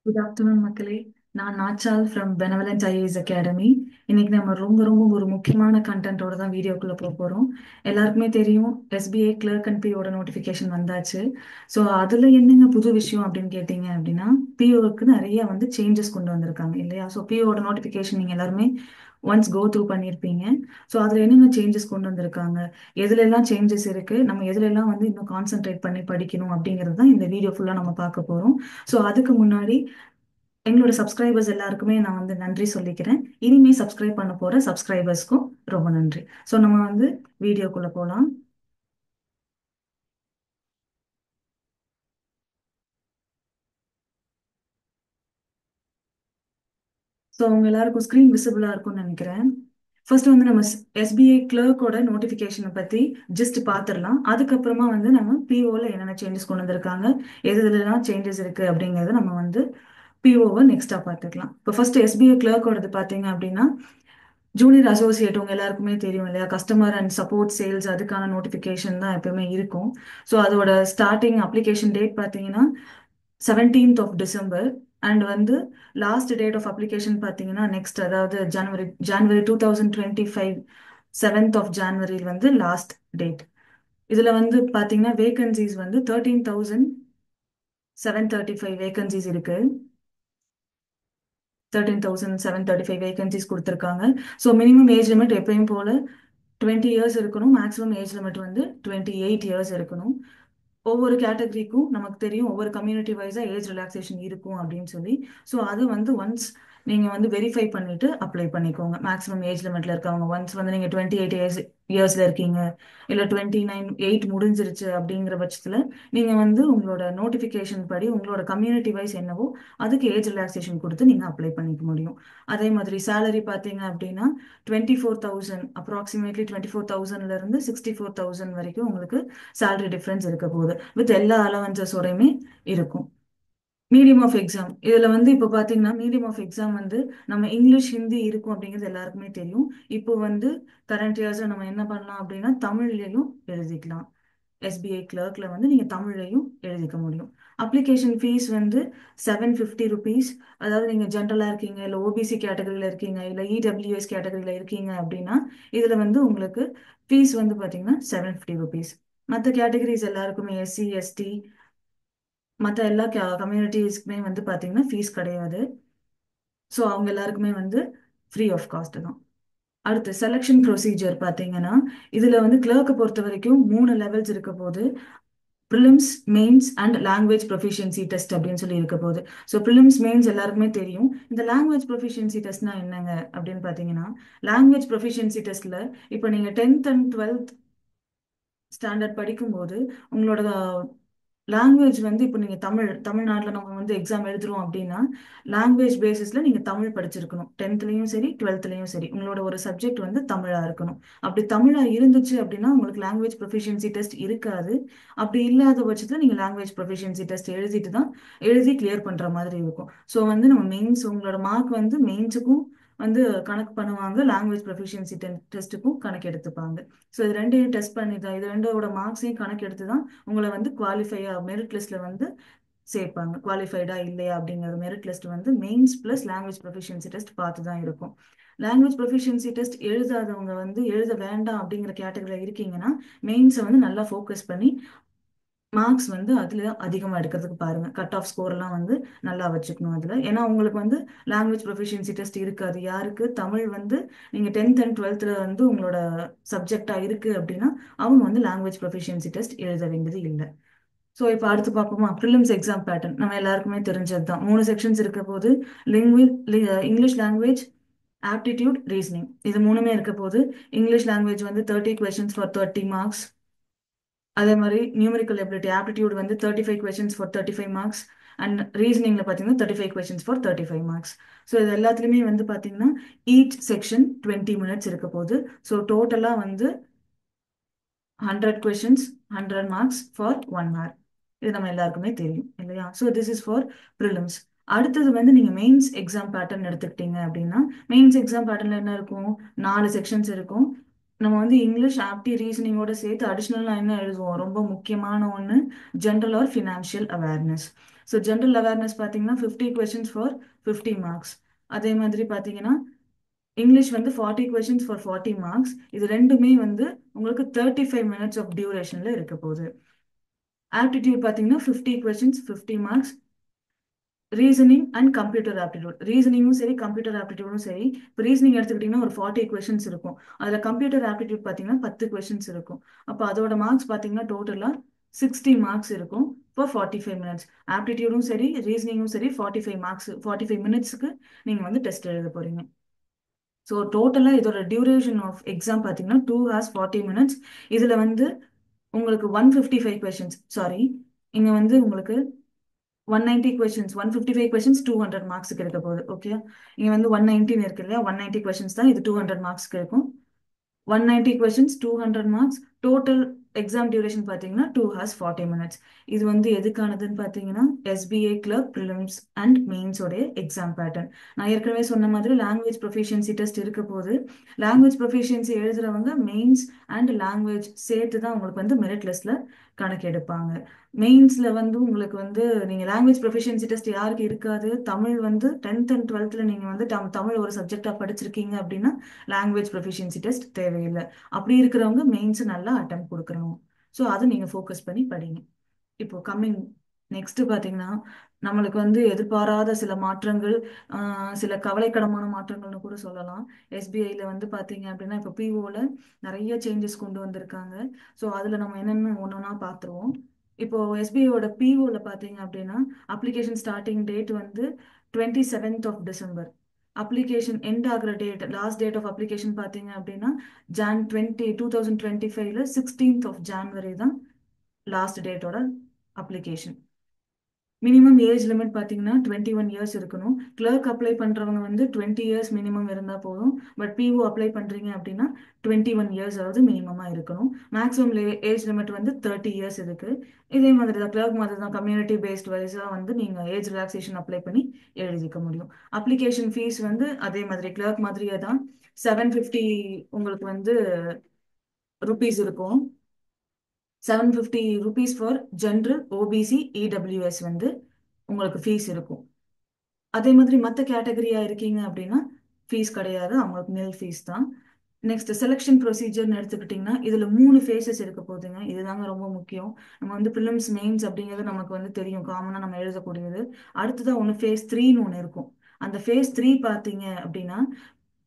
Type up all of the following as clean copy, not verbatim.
Good afternoon மக்களே. நான் நாச்சால் from பெனவலன்ட் IAS academy. இன்னைக்கு நம்ம ரொம்ப ரொம்ப ஒரு முக்கியமான கண்டென்ட்டோட தான் வீடியோக்குள்ள போக போகிறோம். எல்லாருக்குமே தெரியும், எஸ்பிஐ கிளர்க் அண்ட் பிஓட நோட்டிஃபிகேஷன் வந்தாச்சு. ஸோ அதில் என்னங்க புது விஷயம் அப்படின்னு கேட்டிங்க அப்படின்னா, பிஓக்கு நிறைய சேஞ்சஸ் கொண்டு வந்திருக்காங்க இல்லையா? ஸோ பிஓட நோட்டிஃபிகேஷன் நீங்கள் எல்லாருமே ஒன்ஸ் கோ த்ரூ பண்ணியிருப்பீங்க. ஸோ அதில் என்னென்ன சேஞ்சஸ் கொண்டு வந்திருக்காங்க, எதுலெல்லாம் சேஞ்சஸ் இருக்குது, நம்ம எதுலெல்லாம் இன்னும் கான்சென்ட்ரேட் பண்ணி படிக்கணும் அப்படிங்கிறது தான் இந்த வீடியோ ஃபுல்லாக நம்ம பார்க்க போகிறோம். ஸோ அதுக்கு முன்னாடி எங்களோட சப்ஸ்கிரைபர்ஸ் எல்லாருக்குமே நான் நன்றி சொல்லிக்கிறேன். இனிமே சப்ஸ்கிரைப் பண்ண போற சப்ஸ்கிரைபர்ஸ்க்கும் ரொம்ப நன்றி. ஸோ நம்ம வீடியோக்குள்ள போகலாம். ஸோ உங்க எல்லாருக்கும் ஸ்க்ரீன் விசிபிளா இருக்கும்னு நினைக்கிறேன். ஃபர்ஸ்ட் நம்ம எஸ்பிஐ கிளர்க்கோட நோட்டிஃபிகேஷனை பத்தி ஜஸ்ட் பார்த்துடலாம். அதுக்கப்புறமா நம்ம பிஓல என்னென்ன சேஞ்சஸ் கொண்டு வந்திருக்காங்க, எது எதுலாம் சேஞ்சஸ் இருக்கு அப்படிங்கறத நம்ம பிஓவை நெக்ஸ்டா பார்த்துக்கலாம். இப்போ ஃபர்ஸ்ட் எஸ்பிஐ கிளர்க்கோடது பார்த்தீங்க அப்படின்னா, ஜூனியர் அசோசியேட் உங்க எல்லாருக்குமே தெரியும் இல்லையா? கஸ்டமர் அண்ட் சப்போர்ட் சேல்ஸ் அதுக்கான நோட்டிஃபிகேஷன் தான் எப்பவுமே இருக்கும். ஸோ அதோட ஸ்டார்டிங் அப்ளிகேஷன் டேட் பார்த்தீங்கன்னா 17th of December. And last date of application பார்த்தீங்கன்னா நெக்ஸ்ட், அதாவது ஜனவரி 2025, 7th of January last date. இதுல பார்த்தீங்கன்னா வேகன்சிஸ் 13,735 வேகன்சிஸ் இருக்கு. 13,735 வேகன்சிஸ் கொடுத்துருக்காங்க. ஸோ மினிமம் ஏஜ் லிமிட் எப்பயும் போல 20 இயர்ஸ் இருக்கணும். மேக்ஸிமம் ஏஜ் லிமிட் 28 இயர்ஸ் இருக்கணும். ஒவ்வொரு கேட்டகரிக்கும் நமக்கு தெரியும், ஒவ்வொரு கம்யூனிட்டி வைஸா ஏஜ் ரிலாக்ஸேஷன் இருக்கும் அப்படின்னு சொல்லி. ஸோ அது ஒன்ஸ் நீங்க வெரிஃபை பண்ணிட்டு அப்ளை பண்ணிக்கோங்க. மேக்ஸிமம் ஏஜ் லிமிட்ல இருக்கவங்க ஒன்ஸ் நீங்க 28 இயர்ஸ்ல இருக்கீங்க, இல்ல 29 முடிஞ்சிருச்சு அப்படிங்கிற பட்சத்துல நீங்க உங்களோட நோட்டிபிகேஷன் படி உங்களோட கம்யூனிட்டி வைஸ் என்னவோ அதுக்கு ஏஜ் ரிலாக்ஸேஷன் கொடுத்து நீங்க அப்ளை பண்ணிக்க முடியும். அதே மாதிரி சேலரி பார்த்தீங்க அப்படின்னா 24,000, அப்ராக்சிமேட்லி 24,000ல இருந்து 64,000 வரைக்கும் உங்களுக்கு சேலரி டிஃபரன்ஸ் இருக்க போகுது. வித் எல்லா அலவன்சஸோடையுமே இருக்கும். மீடியம் ஆஃப் எக்ஸாம் இதுல இப்போ பாத்தீங்கன்னா, மீடியம் ஆஃப் எக்ஸாம் நம்ம இங்கிலீஷ் ஹிந்தி இருக்கும் அப்படிங்கிறது எல்லாருக்குமே தெரியும். இப்போ கரண்ட் இயர்ஸ்ல நம்ம என்ன பண்ணலாம் அப்படின்னா தமிழ்லையும் எழுதிக்கலாம். எஸ்பிஐ கிளர்க்ல நீங்க தமிழ்லையும் எழுதிக்க முடியும். Application fees 750 rupees. அதாவது நீங்க ஜென்ரலா இருக்கீங்க, இல்ல ஓபிசி கேட்டகரியில இருக்கீங்க, இல்ல இடபிள்யூஎஸ் கேட்டகரியில இருக்கீங்க அப்படின்னா இதுல உங்களுக்கு ஃபீஸ் பாத்தீங்கன்னா 750 ருபீஸ். மற்ற கேட்டகரிஸ் எல்லாருக்குமே எஸ்சி எஸ்டி மற்ற எல்லா கம்யூனிட்டிஸ்க்குமே பார்த்தீங்கன்னா ஃபீஸ் கிடையாது. ஸோ அவங்க எல்லாருக்குமே ஃப்ரீ ஆஃப் காஸ்ட் தான். அடுத்து செலெக்ஷன் ப்ரொசீஜர் பார்த்தீங்கன்னா, இதில் கிளர்க்கை பொறுத்த வரைக்கும் 3 லெவல்ஸ் இருக்க போது. Prelims, mains and language proficiency test அப்படின்னு சொல்லி இருக்க போகுது. ஸோ ப்ரிலிம்ஸ் மெயின்ஸ் எல்லாருக்குமே தெரியும். இந்த லாங்குவேஜ் ப்ரொஃபிஷியன்சி டெஸ்ட்னா என்னங்க அப்படின்னு பார்த்தீங்கன்னா, லாங்குவேஜ் ப்ரொஃபிஷியன்சி டெஸ்ட்ல இப்போ நீங்கள் 10th அண்ட் 12th ஸ்டாண்டர்ட் படிக்கும்போது உங்களோட லாங்குவேஜ் இப்போ நீங்கள் தமிழ்நாட்டில் நம்ம எக்ஸாம் எழுதுறோம் அப்படின்னா லாங்குவேஜ் பேசிஸில் நீங்கள் தமிழ் படிச்சிருக்கணும். 10th சரி 12th சரி உங்களோட ஒரு சப்ஜெக்ட் தமிழாக இருக்கணும். அப்படி தமிழாக இருந்துச்சு அப்படின்னா உங்களுக்கு லாங்குவேஜ் ப்ரொஃபிஷியன்சி டெஸ்ட் இருக்காது. அப்படி இல்லாத பட்சத்தில் நீங்கள் லாங்குவேஜ் ப்ரொஃபிஷியன்சி டெஸ்ட் எழுதி கிளியர் பண்ணுற மாதிரி இருக்கும். ஸோ நம்ம மெயின்ஸ் உங்களோட மார்க் மெயின்ஸுக்கும் கணக்கு பண்ணுவாங்க, லாங்குவேஜ் ப்ரொஃபிஷியன்சி டெஸ்ட்டுக்கும் கணக்கு எடுத்துப்பாங்க. ஸோ இது ரெண்டையும் டெஸ்ட் பண்ணி தான், இது ரெண்டோட மார்க்ஸையும் கணக்கு எடுத்து தான் உங்களை குவாலிஃபையா மெரிட் லிஸ்ட்ல சேர்ப்பாங்க. குவாலிஃபைடா இல்லையா அப்படிங்கிற merit list mains plus language proficiency test பார்த்து தான் இருக்கும். லாங்குவேஜ் ப்ரொஃபிஷியன்சி டெஸ்ட் எழுதாதவங்க எழுத வேண்டாம் அப்படிங்கிற கேட்டகரியில் இருக்கீங்கன்னா மெயின்ஸை நல்லா ஃபோக்கஸ் பண்ணி மார்க்ஸ் அதுல அதிகமாக எடுக்கிறதுக்கு பாருங்க. கட் ஆஃப் ஸ்கோர் எல்லாம் நல்லா வச்சுக்கணும் அதுல. ஏன்னா உங்களுக்கு லாங்குவேஜ் ப்ரொஃபிஷியன்சி டெஸ்ட் இருக்காது. யாருக்கு தமிழ் நீங்க 10th அண்ட் 12th உங்களோட சப்ஜெக்டா இருக்கு அப்படின்னா அவங்க லாங்குவேஜ் ப்ரொஃபிஷியன்சி டெஸ்ட் எழுத வேண்டியது இல்லை. ஸோ இப்போ அடுத்து பார்ப்போமா? ப்ரிலிம்ஸ் எக்ஸாம் பேட்டர்ன் நம்ம எல்லாருக்குமே தெரிஞ்சது தான். 3 செக்ஷன்ஸ் இருக்க போது. இங்கிலீஷ் லாங்குவேஜ், ஆப்டிடியூட், ரீசனிங், இது மூணுமே இருக்க போது. English language 30 questions for 30 marks. அதே மாதிரி numerical ability aptitude 35 questions for 35 marks. And ரீசனிங்ல பார்த்தீங்கன்னா 35 கொஸ்டின்ஸ் ஃபார் 35 மார்க்ஸ். ஸோ இது எல்லாத்துலேயுமே பார்த்தீங்கன்னா ஈச் செக்ஷன் 20 மினிட்ஸ் இருக்க போது. ஸோ டோட்டலாக 100 கொஸ்டின்ஸ், 100 மார்க்ஸ் ஃபார் 1 hour. இது நம்ம எல்லாருக்குமே தெரியும் இல்லையா? So this is for prelims. அடுத்தது நீங்க மெயின்ஸ் எக்ஸாம் பேட்டர்ன் எடுத்துக்கிட்டீங்க அப்படின்னா, மெயின்ஸ் எக்ஸாம் பேட்டர்ன்ல என்ன இருக்கும்? 4 செக்ஷன்ஸ் இருக்கும். நம்ம இங்கிலீஷ், ஆப்டி, ரீசனிங்கோட சேர்த்து அடிஷ்னலாக என்ன எழுதுவோம்? ரொம்ப முக்கியமான ஒன்று, general R financial awareness. So general awareness பார்த்தீங்கன்னா 50 கொஷின்ஸ் ஃபார் 50 மார்க்ஸ். அதே மாதிரி பார்த்தீங்கன்னா இங்கிலீஷ் வந்து 40 கொஷின்ஸ் ஃபார் 40 மார்க்ஸ். இது ரெண்டுமே வந்து உங்களுக்கு 35 minutes ஆஃப் டியூரேஷனில் இருக்க போகுது. ஆப்டிடியூட் பார்த்தீங்கன்னா 50 questions 50 marks. Reasoning and computer aptitude, ரீசனிங்கும் சரி கம்ப்யூட்டர் ஆப்டிடியூடும் சரி. இப்போ ரீசனிங் எடுத்துக்கிட்டிங்கன்னா ஒரு 40 கொஷின்ஸ் இருக்கும். அதில் கம்ப்யூட்டர் ஆப்டிடியூட் பார்த்தீங்கன்னா 10 கொஷின்ஸ் இருக்கும். அப்போ அதோட மார்க்ஸ் பார்த்தீங்கன்னா டோட்டலாக 60 மார்க்ஸ் இருக்கும் ஃபார் 45 மினிட்ஸ். ஆப்டிடியூடும் சரி ரீசனிங்கும் சரி 45 மார்க்ஸ் 45 மினிட்ஸ்க்கு நீங்கள் வந்து டெஸ்ட் எழுத போகிறீங்க. ஸோ டோட்டலாக இதோட டியூரேஷன் ஆஃப் எக்ஸாம் பார்த்தீங்கன்னா 2 hours 40 minutes. இதில் வந்து உங்களுக்கு 155 கொஷின்ஸ், சாரி, இங்கே வந்து உங்களுக்கு 190 கொஷின்ஸ் 155 கொஷின்ஸ் 200 மார்க்ஸுக்கு இருக்க போகுது. ஓகே, இங்கே வந்து 119 இருக்கு இல்லையா, 190 கொஷின்ஸ் தான், இது 200 மார்க்ஸ்க்கு இருக்கும். 190 questions 200 marks. Total exam duration பார்த்தீங்கன்னா 2 hours 40 minutes. இது வந்து எதுக்கானதுன்னு பார்த்தீங்கன்னா எஸ்பிஐ கிளர்க் ப்ரிலிம்ஸ் அண்ட் மெயின்ஸோடைய எக்ஸாம் பேட்டர்ன். நான் ஏற்கனவே சொன்ன மாதிரி லாங்குவேஜ் ப்ரொஃபிஷியன்சி டெஸ்ட் இருக்க போது லாங்குவேஜ் ப்ரொஃபிஷியன்சி எழுதுறவங்க மெயின்ஸ் அண்ட் லாங்குவேஜ் சேர்த்து தான் உங்களுக்கு வந்து மெரிட் லிஸ்ட்ல கணக்கு எடுப்பாங்க. மெயின்ஸ்ல வந்து உங்களுக்கு வந்து நீங்க லாங்குவேஜ் ப்ரொஃபிஷியன்சி டெஸ்ட் யாருக்கு இருக்காது, தமிழ் வந்து 10th and 12th நீங்க வந்து தமிழ் ஒரு சப்ஜெக்டா படிச்சிருக்கீங்க அப்படின்னா லாங்குவேஜ் ப்ரொஃபிஷியன்சி டெஸ்ட் தேவையில்லை. அப்படி இருக்கிறவங்க மெயின்ஸ் நல்லா அட்டம் கொடுக்குறோம். ஸோ அதை நீங்க ஃபோக்கஸ் பண்ணி படிங்க. இப்போ கம்மிங் நெக்ஸ்ட் பார்த்தீங்கன்னா நம்மளுக்கு வந்து எதிர்பாராத சில மாற்றங்கள், சில கவலைக்கிடமான மாற்றங்கள்னு கூட சொல்லலாம். எஸ்பிஐல வந்து பார்த்தீங்க அப்படின்னா இப்போ பிஓல நிறைய சேஞ்சஸ் கொண்டு வந்திருக்காங்க. ஸோ அதில் நம்ம என்னென்ன ஒன்று ஒன்றா பார்த்துருவோம். இப்போ எஸ்பிஐயோட பிஓல பார்த்தீங்க அப்படின்னா அப்ளிகேஷன் ஸ்டார்டிங் டேட் வந்து 27th of December. Application end ஆகிற date, last date of application பார்த்தீங்க அப்படின்னா ஜான் 2025ல 16th of January தான் லாஸ்ட் டேட்டோட அப்ளிகேஷன். மினிமம் ஏஜ் லிமிட் பார்த்தீங்கன்னா 21 years இருக்கணும். கிளர்க் அப்ளை பண்ணுறவங்க வந்து 20 years மினிமம் இருந்தால் போதும். பட் பிஓ அப்ளை பண்ணுறீங்க அப்படின்னா 21 years ஆவது மினிமமாக இருக்கணும். மேக்ஸிமம் ஏஜ் லிமிட் வந்து 30 years இருக்கு. இதே மாதிரி தான் கிளர்க் மாதிரி தான், கம்யூனிட்டி பேஸ்ட் வைஸாக வந்து நீங்கள் ஏஜ் ரிலாக்ஸேஷன் அப்ளை பண்ணி எழுதிக்க முடியும். அப்ளிகேஷன் ஃபீஸ் வந்து அதே மாதிரி கிளர்க் மாதிரியே தான் 750 உங்களுக்கு வந்து ருபீஸ் இருக்கும். 750 rupees for general, OBC, EWS வந்து உங்களுக்கு ஃபீஸ் இருக்கும். அதே மாதிரி மற்ற கேட்டகரியா இருக்கீங்க அப்படின்னா ஃபீஸ் கிடையாது, அவங்களுக்கு நில் ஃபீஸ் தான். நெக்ஸ்ட் செலெக்ஷன் ப்ரொசீஜர்னு எடுத்துக்கிட்டிங்கன்னா இதில் 3 ஃபேஸஸ் இருக்க போகுதுங்க. இதுதாங்க ரொம்ப முக்கியம். நம்ம வந்து ப்ரிலிம்ஸ் மெயின்ஸ் அப்படிங்கிறது நமக்கு வந்து தெரியும், காமனாக நம்ம எழுதக்கூடியது. அடுத்ததான் ஒன்று ஃபேஸ் 3ன்னு ஒன்று இருக்கும். அந்த ஃபேஸ் 3 பார்த்தீங்க அப்படின்னா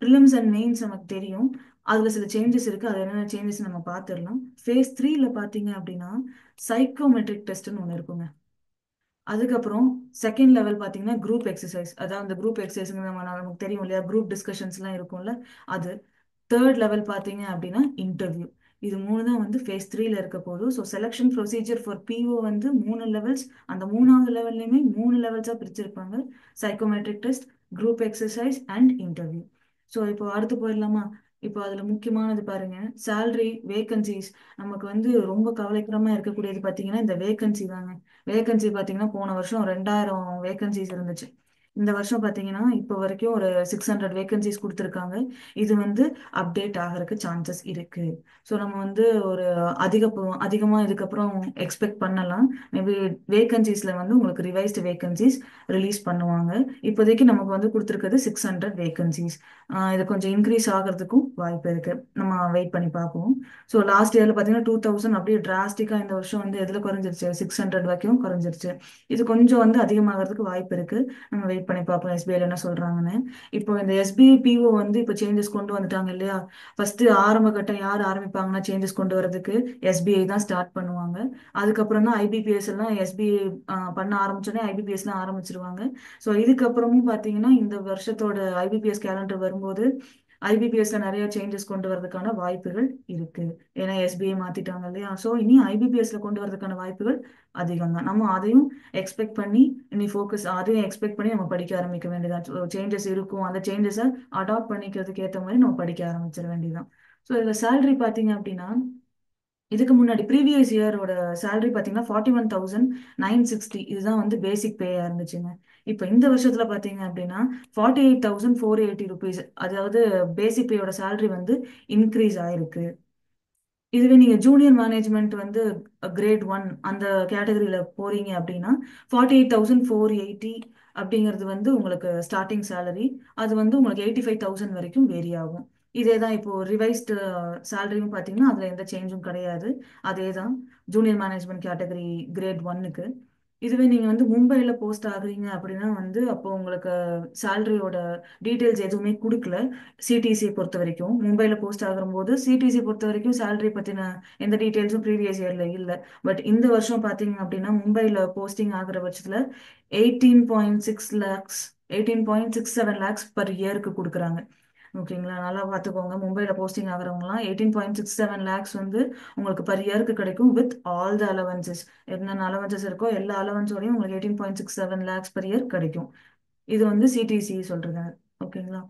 ப்ரிலிம்ஸ் அண்ட் மெயின்ஸ் நமக்கு தெரியும், அதில் சில சேஞ்சஸ் இருக்குது. அது என்னென்ன சேஞ்சஸ் நம்ம பார்த்துடலாம். ஃபேஸ் 3ல பார்த்தீங்க அப்படின்னா சைக்கோமெட்ரிக் டெஸ்ட்னு ஒன்று இருக்குங்க. அதுக்கப்புறம் செகண்ட் லெவல் பார்த்தீங்கன்னா குரூப் எக்ஸசைஸ், அதாவது அந்த குரூப் எக்ஸசைஸ் நமக்கு தெரியும் இல்லையா, குரூப் டிஸ்கஷன்ஸ்லாம் இருக்கும்ல அது. தேர்ட் லெவல் பார்த்தீங்க அப்படின்னா இன்டர்வியூ. இது 3 தான் வந்து ஃபேஸ் 3ல இருக்க போகுது. So selection procedure for PO வந்து 3 லெவல்ஸ். அந்த 3வது லெவல்லையுமே 3 லெவல்ஸாக பிரிச்சிருப்பாங்க: psychometric test, group exercise and interview. So இப்போ அடுத்து போயிடலாமா. இப்போ அதில் முக்கியமானது பாருங்க, சேலரி வேகன்சிஸ். நமக்கு வந்து ரொம்ப கவலைக்கிடமா இருக்கக்கூடியது பார்த்தீங்கன்னா இந்த வேகன்சி தாங்க. வேகன்சி பார்த்தீங்கன்னா போன வருஷம் 2000 வேகன்சிஸ் இருந்துச்சு. இந்த வருஷம் பார்த்தீங்கன்னா இப்போ வரைக்கும் ஒரு 600 வேகன்சிஸ் கொடுத்துருக்காங்க. இது வந்து அப்டேட் ஆகிறதுக்கு சான்சஸ் இருக்கு. ஸோ நம்ம வந்து ஒரு அதிகமாக இதுக்கப்புறம் எக்ஸ்பெக்ட் பண்ணலாம். மேபி வேகன்சிஸில் வந்து உங்களுக்கு ரிவைஸ்டு வேகன்சிஸ் ரிலீஸ் பண்ணுவாங்க. இப்போதைக்கு நமக்கு வந்து கொடுத்துருக்கிறது 600 வேகன்சிஸ். இது கொஞ்சம் இன்க்ரீஸ் ஆகிறதுக்கும் வாய்ப்பு இருக்கு. நம்ம வெயிட் பண்ணி பார்ப்போம். ஸோ லாஸ்ட் இயர்ல பார்த்தீங்கன்னா 2000 அப்படியே டிராஸ்டிக்காக இந்த வருஷம் வந்து எதில் குறைஞ்சிருச்சு, 600 வரைக்கும் குறைஞ்சிருச்சு. இது கொஞ்சம் வந்து அதிகமாகிறதுக்கு வாய்ப்பு இருக்கு. நம்ம வெயிட் பண்ணி பார்ப்போம் எஸ்பிஐல என்ன சொல்றாங்கன்னு. இப்போ இந்த எஸ்பிஐ பிஓ வந்து இப்போ சேஞ்சஸ் கொண்டு வந்துட்டாங்க இல்லையா. ஃபர்ஸ்ட் ஆரம்ப கட்டம் யார் ஆரம்பிப்பாங்கன்னா சேஞ்சஸ் கொண்டு வரதுக்கு எஸ்பிஐ தான் ஸ்டார்ட் பண்ணுவாங்க. அதுக்கப்புறம் தான் ஐபிபிஎஸ் எல்லாம் எஸ்பிஐ பண்ண ஆரம்பிச்சோடனே ஐபிபிஎஸ்லாம் ஆரம்பிச்சிருவாங்க. ஸோ இதுக்கப்புறமும் பார்த்தீங்கன்னா இந்த வருஷத்தோட ஐபிபிஎஸ் கேலண்டர் வரும்போது ஐபிபிஎஸ்ல நிறைய சேஞ்சஸ் கொண்டு வரதுக்கான வாய்ப்புகள் இருக்கு. ஏன்னா எஸ்பிஐ மாத்திட்டாங்க இல்லையா. ஸோ இனி ஐபிபிஎஸ்ல கொண்டு வரதுக்கான வாய்ப்புகள் அதிகம் தான். நம்ம அதையும் எக்ஸ்பெக்ட் பண்ணி இனி ஃபோக்கஸ், அதையும் எக்ஸ்பெக்ட் பண்ணி நம்ம படிக்க ஆரம்பிக்க வேண்டியதான். சேஞ்சஸ் இருக்கும், அந்த சேஞ்சஸை அடாப்ட் பண்ணிக்கிறதுக்கு ஏற்ற மாதிரி நம்ம படிக்க ஆரம்பிச்சிட வேண்டியதான். ஸோ இதில் சேலரி பார்த்தீங்க அப்படின்னா இதுக்கு முன்னாடி ப்ரீவியஸ் இயரோட சேலரி பார்த்தீங்கன்னா 41,960 இதுதான் வந்து பேசிக் பேயா இருந்துச்சுங்க. இப்போ இந்த வருஷத்துல பார்த்தீங்க அப்படின்னா 48,480 rupees, அதாவது பேசிக் பேயோட சேலரி வந்து இன்க்ரீஸ் ஆயிருக்கு. இதுவே நீங்க ஜூனியர் மேனேஜ்மெண்ட் வந்து கிரேட் ஒன் அந்த கேட்டகரியில போறீங்க அப்படின்னா 48,480 அப்படிங்கிறது வந்து உங்களுக்கு ஸ்டார்டிங் சேலரி. அது வந்து உங்களுக்கு 85,000 வரைக்கும் வேரி ஆகும். இதே தான் இப்போ ரிவைஸ்டு சேலரியும் பார்த்தீங்கன்னா அதில் எந்த சேஞ்சும் கிடையாது. அதே தான் ஜூனியர் மேனேஜ்மெண்ட் கேட்டகரி கிரேட் ஒன்னுக்கு. இதுவே நீங்க வந்து மும்பைல போஸ்ட் ஆகுறீங்க அப்படின்னா வந்து அப்போ உங்களுக்கு சேலரியோட டீட்டெயில்ஸ் எதுவுமே கொடுக்கல. சிடிசி பொறுத்த வரைக்கும் மும்பைல போஸ்ட் ஆகும்போது சிடிசி பொறுத்த வரைக்கும் சேலரி பத்தின எந்த டீட்டெயில்ஸும் ப்ரீவியஸ் இயர்ல இல்ல. பட் இந்த வருஷம் பாத்தீங்க அப்படின்னா மும்பைல போஸ்டிங் ஆகுற பட்சத்துல 18.6 லேக்ஸ் 18.67 லேக்ஸ் பர் இயருக்கு கொடுக்குறாங்க. ஓகேங்களா, நல்லா பார்த்துக்கோங்க. மும்பைல போஸ்டிங் ஆகுறவங்கலாம் 18.67 லேக்ஸ் வந்து உங்களுக்கு பர் இயருக்கு கிடைக்கும் வித் ஆல் த அலவன்சஸ். என்னென்ன அலவன்சஸ் இருக்கோ எல்லா அலவன்ஸோடையும் உங்களுக்கு 18.67 லேக்ஸ் பர் இயர் கிடைக்கும். இது வந்து சிடிசி சொல்றேங்க. ஓகேங்களா.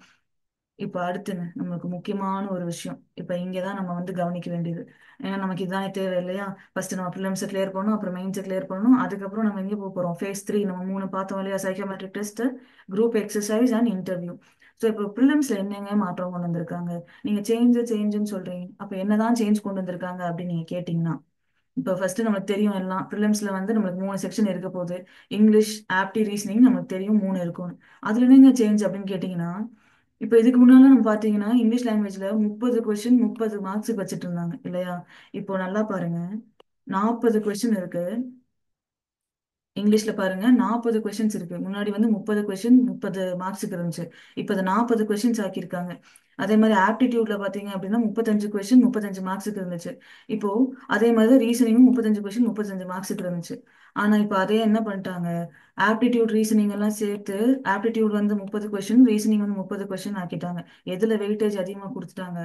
இப்ப அடுத்துங்க நம்மளுக்கு முக்கியமான ஒரு விஷயம். இப்ப இங்கதான் நம்ம வந்து கவனிக்க வேண்டியது. ஏன்னா நமக்கு இதுதான் தேவை இல்லையா. ஃபர்ஸ்ட் நம்ம ப்ரிலிம்ஸ் கிளியர் பண்ணணும், அப்புறம் மெயின்ஸ் கிளியர் பண்ணணும், அதுக்கப்புறம் நம்ம எங்க போக போறோம், ஃபேஸ் 3 நம்ம 3 பார்த்தோம் இல்லையா. Psychometric test, group exercise and interview. So இப்போ ப்ரிலிம்ஸ்ல என்னங்க மாற்றம் கொண்டு வந்திருக்காங்க. நீங்க சேஞ்சுன்னு சொல்றீங்க. அப்ப என்னதான் சேஞ்ச் கொண்டு வந்திருக்காங்க அப்படின்னு நீங்க கேட்டீங்கன்னா, இப்போ ஃபர்ஸ்ட் நமக்கு தெரியும் எல்லாம் ப்ரிலிம்ஸ்ல வந்து நம்மளுக்கு 3 செக்ஷன் இருக்க போகுது. இங்கிலீஷ், ஆப்டி, ரீசனிங் நமக்கு தெரியும் 3 இருக்கும். அதுல என்னங்க சேஞ்ச் அப்படின்னு கேட்டீங்கன்னா, இப்போ இதுக்கு முன்னால நம்ம பாத்தீங்கன்னா இங்கிலீஷ் லாங்குவேஜ்ல 30 கொஸ்டின் 30 மார்க்ஸுக்கு வச்சுட்டு இருந்தாங்க இல்லையா. இப்போ நல்லா பாருங்க, 40 கொஸ்டின் இருக்கு. இங்கிலீஷ்ல பாருங்க 40 கொஸ்டின்ஸ் இருக்கு. முன்னாடி வந்து 30 கொஸ்டின் 30 மார்க்ஸுக்கு இருந்துச்சு. இப்போ அது 40 கொஸ்டின்ஸ் ஆக்கியிருக்காங்க. அதே மாதிரி ஆப்டிடியூட்ல பாத்தீங்க அப்படின்னா 35 கொஸ்டின் 35 மார்க்ஸுக்கு இருந்துச்சு. இப்போ அதே மாதிரி ரீசனிங்கும் 35 கொஸ்டின் 35 மார்க்ஸுக்கு இருந்துச்சு. ஆனா இப்போ அதே என்ன பண்ணிட்டாங்க, ஆப்டிடியூட் ரீசனிங் எல்லாம் சேர்த்து ஆப்டிடியூட் வந்து 30 கொஸ்டின், ரீசனிங் வந்து 30 கொஸ்டின் ஆக்கிட்டாங்க. எதுல வெயிட்டேஜ் அதிகமா கொடுத்துட்டாங்க,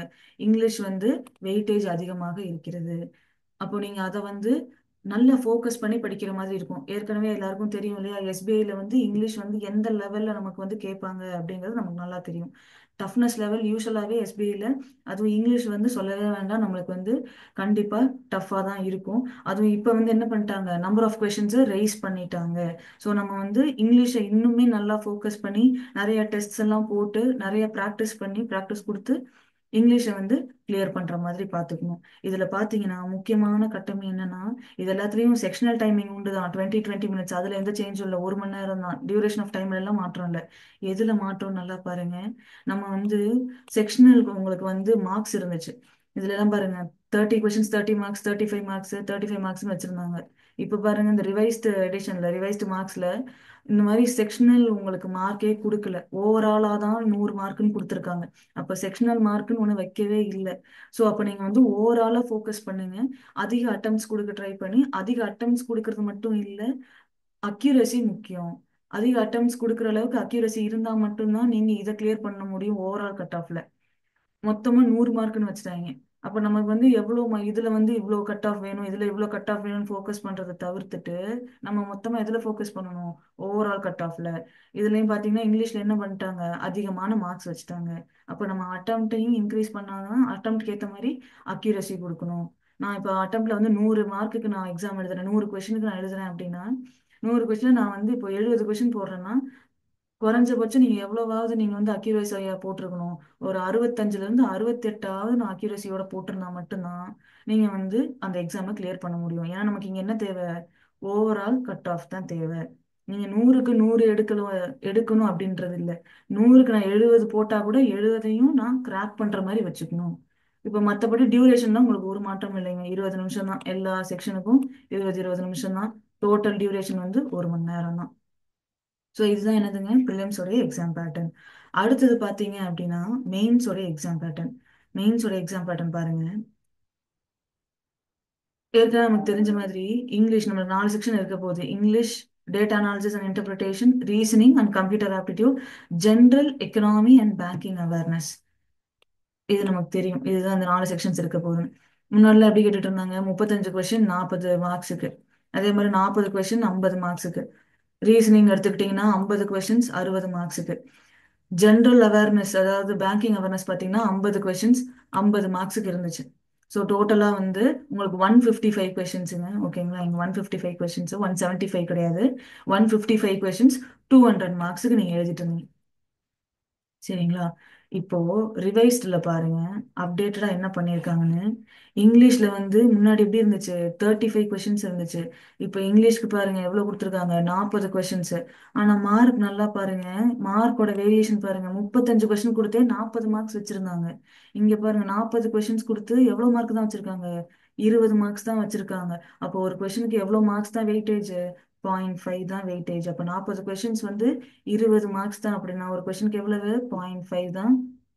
இங்கிலீஷ் வந்து வெயிட்டேஜ் அதிகமாக இருக்கிறது. அப்போ நீங்க அதை வந்து நல்லா ஃபோக்கஸ் பண்ணி படிக்கிற மாதிரி இருக்கும். ஏற்கனவே எல்லாருக்கும் தெரியும் இல்லையா, எஸ்பிஐல வந்து இங்கிலீஷ் வந்து எந்த லெவல்ல நமக்கு வந்து கேட்பாங்க அப்படிங்கிறது நமக்கு நல்லா தெரியும். டஃப்னஸ் லெவல் யூஸ்வலாகவே எஸ்பிஐல, அதுவும் இங்கிலீஷ் வந்து சொல்லவே வேண்டாம், நம்மளுக்கு வந்து கண்டிப்பா டஃப்பாக தான் இருக்கும். அதுவும் இப்போ வந்து என்ன பண்ணிட்டாங்க, நம்பர் ஆஃப் கொஷின்ஸை ரைஸ் பண்ணிட்டாங்க. ஸோ நம்ம வந்து இங்கிலீஷை இன்னுமே நல்லா ஃபோக்கஸ் பண்ணி நிறைய டெஸ்ட்ஸ் எல்லாம் போட்டு நிறைய ப்ராக்டிஸ் பண்ணி ப்ராக்டிஸ் கொடுத்து இங்கிலீஷை வந்து கிளியர் பண்ற மாதிரி பார்த்துக்கணும். இதுல பாத்தீங்கன்னா முக்கியமான கட்டம் என்னன்னா, இது எல்லாத்துலயும் செக்ஷனல் டைமிங் உண்டு தான், 20-20 மினிட்ஸ். அதுல எந்த சேஞ்சும் இல்லை, 1 மணி நேரம் தான். டியூரேஷன் ஆஃப் டைம்ல எல்லாம் மாற்றம் இல்லை. எதுல மாற்றம் நல்லா பாருங்க. நம்ம வந்து செக்ஷனல் உங்களுக்கு வந்து மார்க்ஸ் இருந்துச்சு. இதுல எல்லாம் பாருங்க 30 கொஸ்டின்ஸ் 30 மார்க்ஸ், 35 மார்க்ஸ், 35 மார்க்ஸ் வச்சிருந்தாங்க. இப்ப பாருங்க இந்த ரிவைஸ்டு எடிஷன்ல ரிவைஸ்டு மார்க்ஸ்ல இந்த மாதிரி செக்ஷனல் உங்களுக்கு மார்க்கே கொடுக்கல. ஓவராலா தான் 100 மார்க்குன்னு கொடுத்துருக்காங்க. அப்ப செக்ஷனல் மார்க்குன்னு ஒண்ணு வைக்கவே இல்லை. ஸோ அப்ப நீங்க வந்து ஓவராலா ஃபோக்கஸ் பண்ணுங்க. அதிக அட்டம்ஸ் கொடுக்க ட்ரை பண்ணி, அதிக அட்டம்ஸ் கொடுக்கறது மட்டும் இல்லை, அக்யூரசி முக்கியம். அதிக அட்டம்ஸ் கொடுக்குற அளவுக்கு அக்யூரசி இருந்தா மட்டும்தான் நீங்க இதை கிளியர் பண்ண முடியும் ஓவரால் கட் ஆஃப்ல. மொத்தமா 100 மார்க்குன்னு வச்சுட்டாங்க. அப்ப நமக்கு வந்து எவ்வளவு இதுல வந்து இவ்வளவு கட் ஆஃப் வேணும், இதுல இவ்வளவு கட் ஆஃப் வேணும்னு ஃபோக்கஸ் பண்றதை தவிர்த்துட்டு நம்ம மொத்தமா எதுல ஃபோக்கஸ் பண்ணணும், ஓவரால் கட் ஆஃப்ல. இதுலயும் பாத்தீங்கன்னா இங்கிலீஷ்ல என்ன பண்ணிட்டாங்க, அதிகமான மார்க்ஸ் வச்சுட்டாங்க. அப்ப நம்ம அட்டம்ப்டையும் இன்க்ரீஸ் பண்ணாதான் அட்டம்ப்ட்க்கு ஏத்த மாதிரி அக்யூரசி கொடுக்கணும். நான் இப்ப அட்டம்ப்ட்ல வந்து 100 மார்க்குக்கு நான் எக்ஸாம் எழுதுறேன், 100 கொஸ்டினுக்கு நான் எழுதுறேன் அப்படின்னா 100 கொஸ்டின் நான் வந்து இப்போ 70 கொஸ்டின் போடுறேன்னா குறைஞ்சபட்சம் நீங்க எவ்வளவாவது நீங்க வந்து அக்யூரஸியா போட்டிருக்கணும். ஒரு 65ல இருந்து 68ஆவது நான் அக்யூரஸியோட போட்டிருந்தா மட்டும்தான் நீங்க வந்து அந்த எக்ஸாமை கிளியர் பண்ண முடியும். ஏன்னா நமக்கு இங்க என்ன தேவை, ஓவரால் கட் ஆஃப் தான் தேவை. நீங்க 100க்கு 100 எடுக்கணும் அப்படின்றது இல்ல. 100க்கு நான் 70 போட்டா கூட 70ஐயும் நான் கிராக் பண்ற மாதிரி வச்சுக்கணும். இப்ப மத்தபடி டியூரேஷன் தான் உங்களுக்கு ஒரு மாற்றம் இல்லைங்க. 20 நிமிஷம் தான் எல்லா செக்ஷனுக்கும். 20 நிமிஷம் தான். டோட்டல் டியூரேஷன் வந்து 1 மணி நேரம் தான். ஸோ இதுதான் என்னதுங்க, ப்ரிலிம்ஸோடைய எக்ஸாம் பேட்டர்ன். அடுத்தது பார்த்தீங்க அப்படின்னா மெயின்ஸோடைய எக்ஸாம் பேட்டர்ன். மெயின்ஸோட எக்ஸாம் பேட்டர்ன் பாருங்க. ஏற்கனவே நமக்கு தெரிஞ்ச மாதிரி இங்கிலீஷ் நம்ம 4 செக்ஷன் இருக்க போகுது. English, data analysis and interpretation, reasoning and computer aptitude, general economy and banking awareness. இது நமக்கு தெரியும். இதுதான் அந்த 4 செக்ஷன்ஸ் இருக்க போகுது. முன்னாடிலாம் எப்படி கேட்டுட்டு இருந்தாங்க, 35 கொஸ்டின் 40 மார்க்ஸுக்கு. அதே மாதிரி 40 கொஸ்டின் 50 மார்க்ஸுக்கு. ரீசனிங் எடுத்துக்கிட்டிங்கன்னா 50 கொஸ்டின்ஸ் 60 மார்க்ஸுக்கு. ஜென்ரல் அவேர்னஸ் அதாவது பேங்கிங் அவேர்னஸ் பார்த்தீங்கன்னா 50 கொஸ்டின்ஸ் 50 மார்க்ஸுக்கு இருந்துச்சு. ஸோ டோட்டலாக வந்து உங்களுக்கு 155 கொஸ்டின்ஸுங்க. ஓகேங்களா, இங்கே 155 கொஸ்டின்ஸ், 175 கிடையாது. 155 கொஸ்டின்ஸ் 200 மார்க்ஸுக்கு நீங்கள் எழுதிட்டு இருந்தீங்க. சரிங்களா. இப்போ ரிவைஸ்ட்ல பாருங்க, அப்டேட்டடா என்ன பண்ணியிருக்காங்கன்னு. இங்கிலீஷ்ல வந்து முன்னாடி எப்படி இருந்துச்சு, 35 கொஷின்ஸ் இருந்துச்சு. இப்போ இங்கிலீஷ்க்கு பாருங்க எவ்வளவு கொடுத்துருக்காங்க, 40 கொஷின்ஸ். ஆனா மார்க் நல்லா பாருங்க, மார்க்கோட வேரியேஷன் பாருங்க, 35 கொஷின் கொடுத்தே 40 மார்க்ஸ் வச்சிருந்தாங்க. இங்க பாருங்க 40 கொஷின்ஸ் கொடுத்து எவ்வளவு மார்க் தான் வச்சிருக்காங்க, 20 மார்க்ஸ் தான் வச்சிருக்காங்க. அப்போ ஒரு கொஷனுக்கு எவ்வளவு மார்க்ஸ் தான் வெயிட்டேஜ், 0.5 தான் வெயிட்டேஜ். அப்போ 40 கொஷின்ஸ் வந்து 20 மார்க்ஸ் தான். அப்படின்னா ஒரு கொஷனுக்கு எவ்வளவு, 0.5 தான்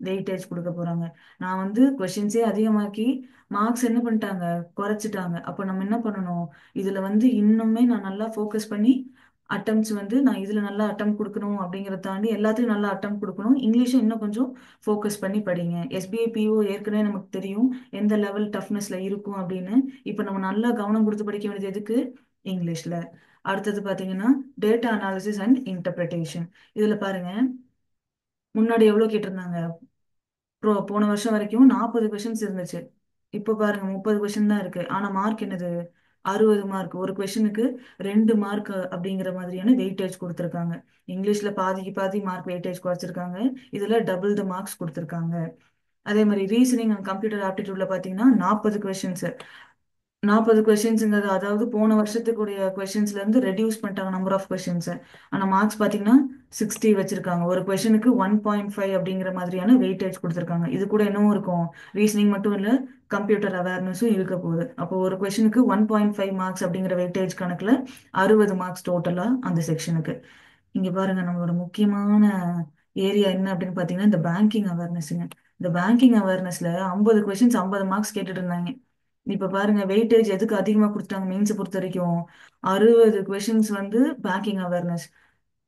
வெயிட்டேஜ் கொடுக்க போறாங்க. நான் வந்து கொஷின்ஸே அதிகமாக்கி மார்க்ஸ் என்ன பண்ணிட்டாங்க, குறைச்சிட்டாங்க. அப்போ நம்ம என்ன பண்ணணும், இதுல வந்து இன்னுமே நான் நல்லா ஃபோக்கஸ் பண்ணி அட்டம்ப்ட்ஸ் வந்து நான் இதுல நல்லா அட்டம் கொடுக்கணும் அப்படிங்கறத தாண்டி எல்லாத்துலயும் நல்லா அட்டம் கொடுக்கணும். இங்கிலீஷும் இன்னும் கொஞ்சம் ஃபோக்கஸ் பண்ணி படிங்க. எஸ்பிஐ பிஓ ஏற்கனவே நமக்கு தெரியும் எந்த லெவல் டஃப்னஸ்ல இருக்கும் அப்படின்னு. இப்போ நம்ம நல்லா கவனம் கொடுத்து படிக்க வேண்டியது எதுக்கு, இங்கிலீஷ்ல. அடுத்தது பாத்தீங்கன்னா டேட்டா அனாலிசிஸ் அண்ட் இன்டர்பிரிட்டேஷன். இதுல பாருங்க, முன்னாடி எவ்வளவு கேட்டிருந்தாங்க, போன வருஷம் வரைக்கும் 40 கொஷின்ஸ் இருந்துச்சு. இப்போ பாருங்க 30 கொஷின் தான் இருக்கு. ஆனா மார்க் என்னது, 60 மார்க். ஒரு கொஷனுக்கு 2 மார்க் அப்படிங்கிற மாதிரியான வெயிட்டேஜ் கொடுத்துருக்காங்க. இங்கிலீஷ்ல பாதிக்கு பாதி மார்க் வெயிட்டேஜ் குறைச்சிருக்காங்க. இதுல டபுள் த மார்க்ஸ் கொடுத்துருக்காங்க. அதே மாதிரி ரீசனிங் அண்ட் கம்ப்யூட்டர் ஆப்டிடியூட்ல பாத்தீங்கன்னா 40 கொஷின்ஸ். 40 கொஷின்ஸுங்கிறது அதாவது போன வருஷத்துக்குரிய கொஷின்ஸ்ல இருந்து ரெடியூஸ் பண்ணிட்டாங்க நம்பர் ஆஃப் கொஷின்ஸ். ஆனா மார்க்ஸ் பாத்தீங்கன்னா 60 வச்சிருக்காங்க. ஒரு கொஷனுக்கு 1.5 அப்படிங்கிற மாதிரியான வெயிட்டேஜ் கொடுத்துருக்காங்க. இது கூட என்னவும் இருக்கும், ரீசனிங் மட்டும் இல்ல, கம்ப்யூட்டர் அவேர்னஸும் இருக்க போகுது. அப்போ ஒரு கொஷனுக்கு 1.5 மார்க்ஸ் அப்படிங்கிற வெயிட்டேஜ் கணக்குல 60 மார்க்ஸ் டோட்டலா அந்த செக்ஷனுக்கு. இங்க பாருங்க நம்மளோட முக்கியமான ஏரியா என்ன அப்படின்னு பாத்தீங்கன்னா இந்த பேங்கிங் அவேர்னஸ்ங்க. இந்த பேங்கிங் அவேர்னஸ்ல 50 கொஷின்ஸ் 50 மார்க்ஸ் கேட்டுட்டு இருந்தாங்க. இப்ப பாருங்க வெயிட்டேஜ் எதுக்கு அதிகமா கொடுத்தாங்க, மெயின்ஸ் பொறுத்த வரைக்கும் 60 கொஷின்ஸ் வந்து பேங்கிங் அவேர்னஸ்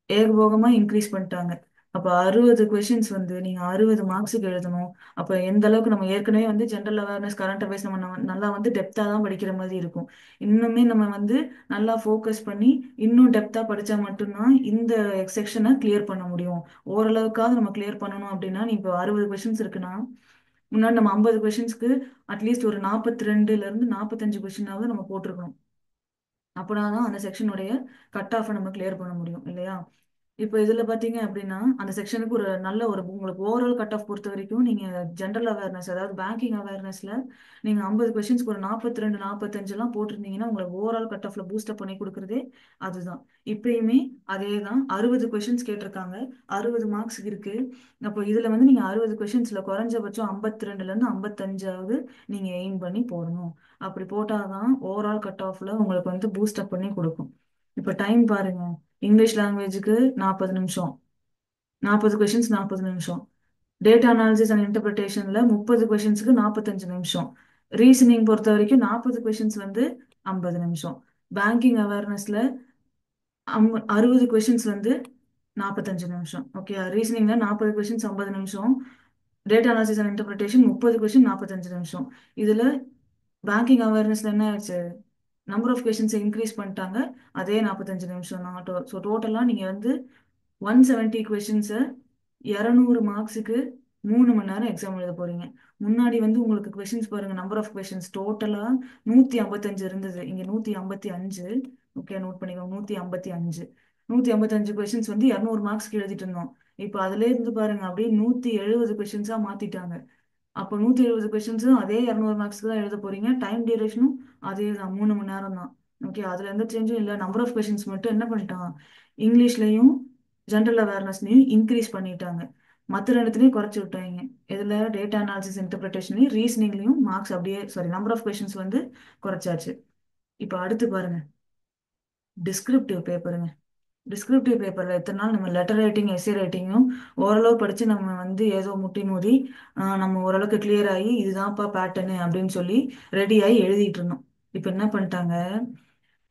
ஏகபோகமா இன்க்ரீஸ் பண்ணிட்டாங்க. அப்ப 60 கொஷின்ஸ் வந்து நீங்க 60 மார்க்ஸுக்கு எழுதணும். அப்ப எந்த அளவுக்கு நம்ம ஏற்கனவே வந்து ஜென்ரல் அவேர்னஸ் கரண்ட் அஃபேர்ஸ் நல்லா வந்து டெப்தா தான் படிக்கிற மாதிரி இருக்கும். இன்னுமே நம்ம வந்து நல்லா ஃபோக்கஸ் பண்ணி இன்னும் டெப்தா படிச்சா மட்டும்தான் இந்த செக்ஷனை கிளியர் பண்ண முடியும். ஓரளவுக்காவது நம்ம கிளியர் பண்ணணும் அப்படின்னா, நீ இப்போ 60 கொஷின்ஸ் இருக்குன்னா முன்னாடி நம்ம 50 கொஷின்ஸ்க்கு அட்லீஸ்ட் ஒரு 42ல இருந்து 45 கொஷினாவது நம்ம போட்டிருக்கணும். அப்படின்னா அந்த செக்ஷனுடைய கட் ஆஃப் நம்ம கிளியர் பண்ண முடியும் இல்லையா. இப்போ இதுல பாத்தீங்க அப்படின்னா அந்த செக்ஷனுக்கு ஒரு நல்ல ஒரு உங்களுக்கு ஓவரால் கட் ஆஃப் பொறுத்த வரைக்கும் நீங்க ஜென்ரல் அவேர்னஸ் அதாவது பேங்கிங் அவேர்னஸ்ல நீங்க 50 கொஷின்ஸ்க்கு ஒரு 42 45 எல்லாம் போட்டிருந்தீங்கன்னா உங்களுக்கு ஓவரால் கட் ஆஃப்ல பூஸ்டப் பண்ணி கொடுக்குறதே அதுதான். இப்பயுமே அதே தான், 60 கொஷின்ஸ் கேட்டிருக்காங்க, 60 மார்க்ஸ் இருக்கு. அப்போ இதுல வந்து நீங்க 60 கொஷின்ஸ்ல குறைஞ்சபட்சம் 52ல இருந்து 55ஆவது நீங்க எய்ம் பண்ணி போடணும். அப்படி போட்டாதான் ஓவரால் கட் ஆஃப்ல உங்களுக்கு வந்து பூஸ்டப் பண்ணி கொடுக்கும். இப்போ டைம் பாருங்க, இங்கிலீஷ் லாங்குவேஜுக்கு 40 நிமிஷம், 40 கொஷின்ஸ் 40 நிமிஷம். டேட்டா அனாலிசிஸ் அண்ட் இன்டர்பிரிட்டேஷன்ல 30 கொஷின்ஸ்க்கு 45 நிமிஷம். ரீசனிங் பொறுத்த வரைக்கும் 40 கொஷின்ஸ் வந்து 50 நிமிஷம். பேங்கிங் அவேர்னஸ்ல 60 கொஷின்ஸ் வந்து 45 நிமிஷம். ஓகே, ரீசனிங்ல 40 கொஷின்ஸ் 50 நிமிஷம். Data analysis and interpretation 30 question 45 நிமிஷம். இதுல பேங்கிங் அவேர்னஸ்ல என்ன ஆச்சு, நம்பர் ஆஃப் கொஷின்ஸ் இன்க்ரீஸ் பண்ணிட்டாங்க, அதே 45 நிமிஷம் தான். ஸோ டோட்டலாக நீங்கள் வந்து 170 கொஷின்ஸை 200 மார்க்ஸுக்கு 3 மணி நேரம் எக்ஸாம் எழுத போறீங்க. முன்னாடி வந்து உங்களுக்கு கொஷின்ஸ் பாருங்க, நம்பர் ஆஃப் கொஷின்ஸ் டோட்டலாக 155 இருந்தது, இங்கே 155. ஓகே, நோட் பண்ணிக்கோங்க, 155. 155 கொஷின்ஸ் வந்து 200 மார்க்ஸ்க்கு எழுதிட்டு இருந்தோம். இப்போ அதுல இருந்து பாருங்க அப்படியே 170 கொஷின்ஸாக மாத்திட்டாங்க. அப்போ 170 கொஷின்ஸும் அதே 200 மார்க்ஸ்க்கு தான் எழுத போறீங்க. டைம் டியூரேஷனும் அதே தான், 3 மணி நேரம் தான். ஓகே, அதுல எந்த சேஞ்சும் இல்லை. நம்பர் ஆஃப் கொஷின்ஸ் மட்டும் என்ன பண்ணிட்டான், இங்கிலீஷ்லயும் ஜென்ரல் அவேர்னஸ்லயும் இன்க்ரீஸ் பண்ணிட்டாங்க, மற்ற ரெண்டுத்துலயும் குறைச்சி விட்டாங்க. இதுல டேட்டா அனாலிசிஸ் இன்டர்பிரிட்டேஷன்லயும் ரீசனிங்லயும் மார்க்ஸ் அப்படியே, சாரி, நம்பர் ஆஃப் கொஷின்ஸ் வந்து குறைச்சாச்சு. இப்போ அடுத்து பாருங்க, டிஸ்கிரிப்டிவ் பேப்பருங்க. டிஸ்கிரிப்டிவ் பேப்பர்ல எத்தனை நாள் நம்ம லெட்டர் ரைட்டிங் எஸ்ஏ ரைட்டிங்கும் ஓரளவு படிச்சு நம்ம வந்து ஏதோ முட்டி மோதி நம்ம ஓரளவுக்கு கிளியர் ஆகி இதுதான்ப்பா பேட்டர்னு அப்படின்னு சொல்லி ரெடி ஆகி எழுதிட்டு இருந்தோம். இப்போ என்ன பண்ணிட்டாங்க,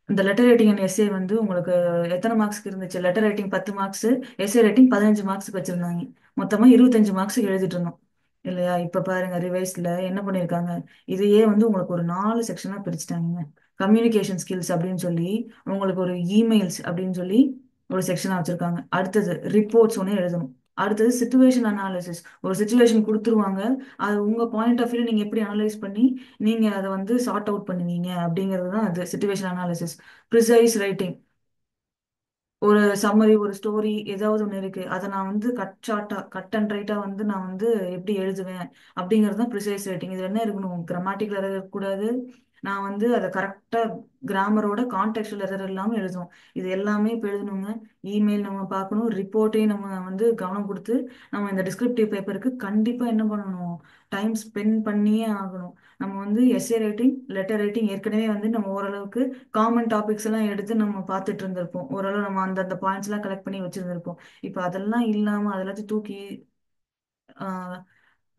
இந்த லெட்டர் ரைட்டிங் அண்ட் எஸ்ஏ வந்து உங்களுக்கு எத்தனை மார்க்ஸ்க்கு இருந்துச்சு, letter writing 10 marks, SA writing 15 மார்க்ஸ்க்கு வச்சிருந்தாங்க. மொத்தமா 25 மார்க்ஸ்க்கு எழுதிட்டு இருந்தோம் இல்லையா. இப்ப பாருங்க ரிவைஸ்ல என்ன பண்ணிருக்காங்க, இதையே வந்து உங்களுக்கு ஒரு 4 செக்ஷனா பிரிச்சுட்டாங்க. கம்யூனிகேஷன் ஸ்கில்ஸ் அப்படின்னு சொல்லி உங்களுக்கு ஒரு இமெயில்ஸ் அப்படின்னு சொல்லி ஒரு செக்ஷனா வச்சிருக்காங்க. அடுத்தது ரிப்போர்ட்ஸ் ஒன்று எழுதணும். அடுத்தது சிச்சுவேஷன் அனாலிசிஸ், ஒரு சுச்சுவேஷன் கொடுத்துருவாங்க, அது உங்க பாயிண்ட் ஆஃப் வியூ நீங்க எப்படி அனலைஸ் பண்ணி நீங்க அதை வந்து சார்ட் அவுட் பண்ணுவீங்க அப்படிங்கிறது தான் அது சிச்சுவேஷன் அனாலிசிஸ். ப்ரிசைஸ் ரைட்டிங், ஒரு சம்மரி, ஒரு ஸ்டோரி ஏதாவது ஒன்று இருக்கு, அதை நான் வந்து கட் அண்ட் ரைட்டா வந்து நான் வந்து எப்படி எழுதுவேன் அப்படிங்கிறது தான் ப்ரிசைஸ் ரைட்டிங். இது என்ன இருக்கணும், கிராமட்டிக்கல் எரர் இருக்கக்கூடாது. நான் வந்து அதை கரெக்டா கிராமரோட கான்டெக்சுவல் எரர் இல்லாமல் எழுதணும். இது எல்லாமே இப்போ எழுதணுங்க. இமெயில் நம்ம பார்க்கணும், ரிப்போர்ட்டையும் நம்ம வந்து கவனம் கொடுத்து நம்ம இந்த டிஸ்கிரிப்டிவ் பேப்பருக்கு கண்டிப்பா என்ன பண்ணணும், டைம் ஸ்பெண்ட் பண்ணியே ஆகணும். நம்ம வந்து எஸ்ஏ ரைட்டிங், லெட்டர் ரைட்டிங் ஏற்கனவே வந்து நம்ம ஓரளவுக்கு காமன் டாபிக்ஸ் எல்லாம் எடுத்து நம்ம பார்த்துட்டு இருந்திருப்போம். ஓரளவு நம்ம அந்தந்த பாயிண்ட்ஸ் எல்லாம் கலெக்ட் பண்ணி வச்சிருந்திருப்போம். இப்போ அதெல்லாம் இல்லாம அதெல்லாத்தையும் தூக்கி